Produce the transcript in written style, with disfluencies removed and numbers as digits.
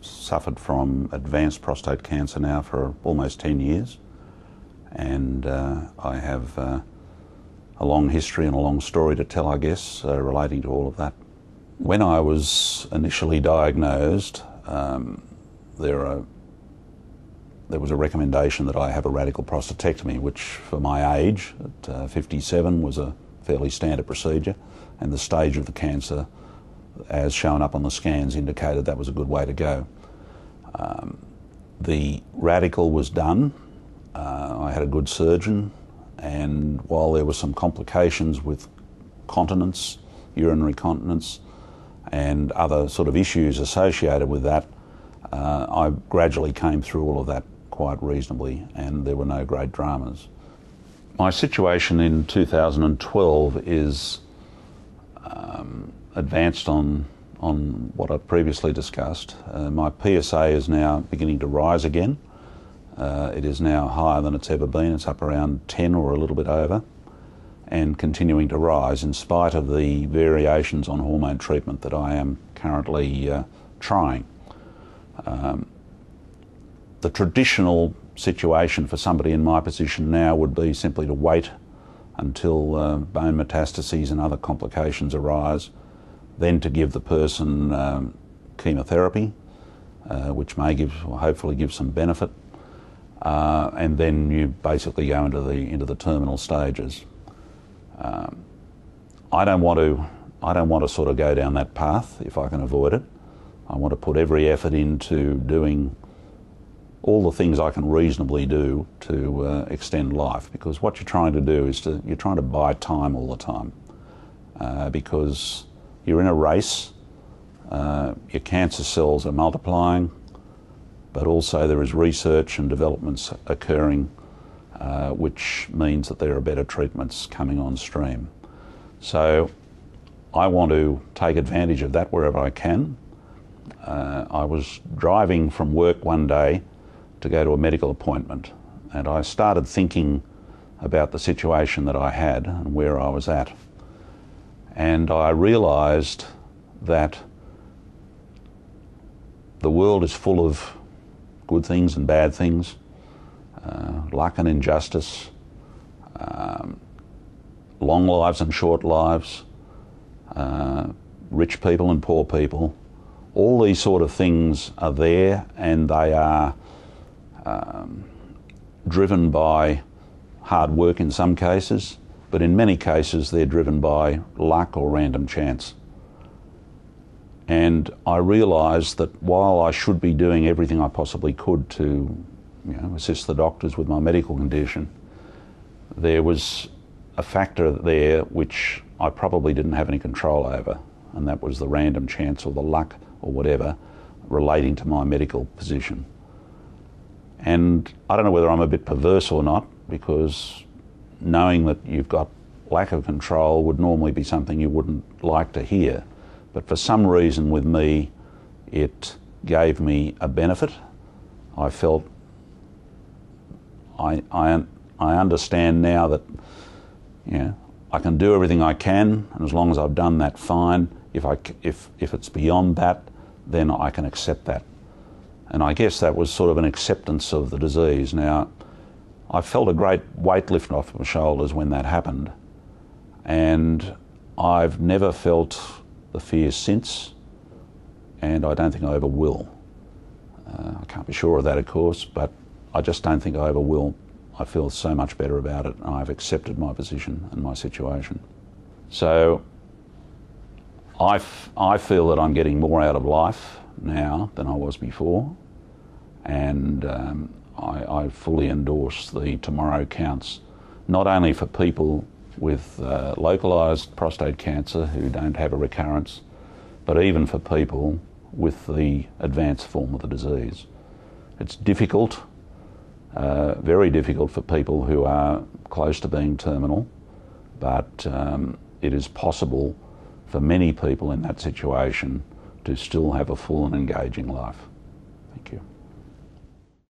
suffered from advanced prostate cancer now for almost 10 years, and I have a long history and a long story to tell, I guess, relating to all of that. When I was initially diagnosed, there was a recommendation that I have a radical prostatectomy, which for my age, at 57, was a fairly standard procedure, and the stage of the cancer, as shown up on the scans, indicated that was a good way to go. The radical was done. I had a good surgeon, and while there were some complications with continence, urinary continence, and other sort of issues associated with that, I gradually came through all of that quite reasonably, and there were no great dramas. My situation in 2012 is advanced on what I previously discussed. My PSA is now beginning to rise again. It is now higher than it's ever been. It's up around 10 or a little bit over, and continuing to rise in spite of the variations on hormone treatment that I am currently trying. The traditional situation for somebody in my position now would be simply to wait until bone metastases and other complications arise, then to give the person chemotherapy, which may hopefully give some benefit, and then you basically go into the terminal stages. I don't want to sort of go down that path if I can avoid it. I want to put every effort into doing all the things I can reasonably do to extend life, because what you're trying to do is you're trying to buy time all the time, because you're in a race. Your cancer cells are multiplying, but also there is research and developments occurring, which means that there are better treatments coming on stream. So I want to take advantage of that wherever I can. I was driving from work one day to go to a medical appointment, and I started thinking about the situation that I had and where I was at. And I realised that the world is full of good things and bad things, luck and injustice, long lives and short lives, rich people and poor people. All these sort of things are there, and they are driven by hard work in some cases, but in many cases they're driven by luck or random chance. And I realised that while I should be doing everything I possibly could to, assist the doctors with my medical condition, there was a factor there which I probably didn't have any control over, and that was the random chance or the luck or whatever relating to my medical position. And I don't know whether I'm a bit perverse or not, because knowing that you've got lack of control would normally be something you wouldn't like to hear. But for some reason with me, it gave me a benefit. I felt, I understand now that, I can do everything I can, and as long as I've done that, fine. If it's beyond that, then I can accept that. And I guess that was sort of an acceptance of the disease. Now, I felt a great weight lift off my shoulders when that happened, and I've never felt the fear since, and I don't think I ever will. I can't be sure of that, of course, but I just don't think I ever will. I feel so much better about it, and I've accepted my position and my situation. So I feel that I'm getting more out of life now than I was before, and I fully endorse the tomorrow counts, not only for people with localised prostate cancer who don't have a recurrence, but even for people with the advanced form of the disease. It's difficult, very difficult for people who are close to being terminal, but it is possible for many people in that situation to still have a full and engaging life.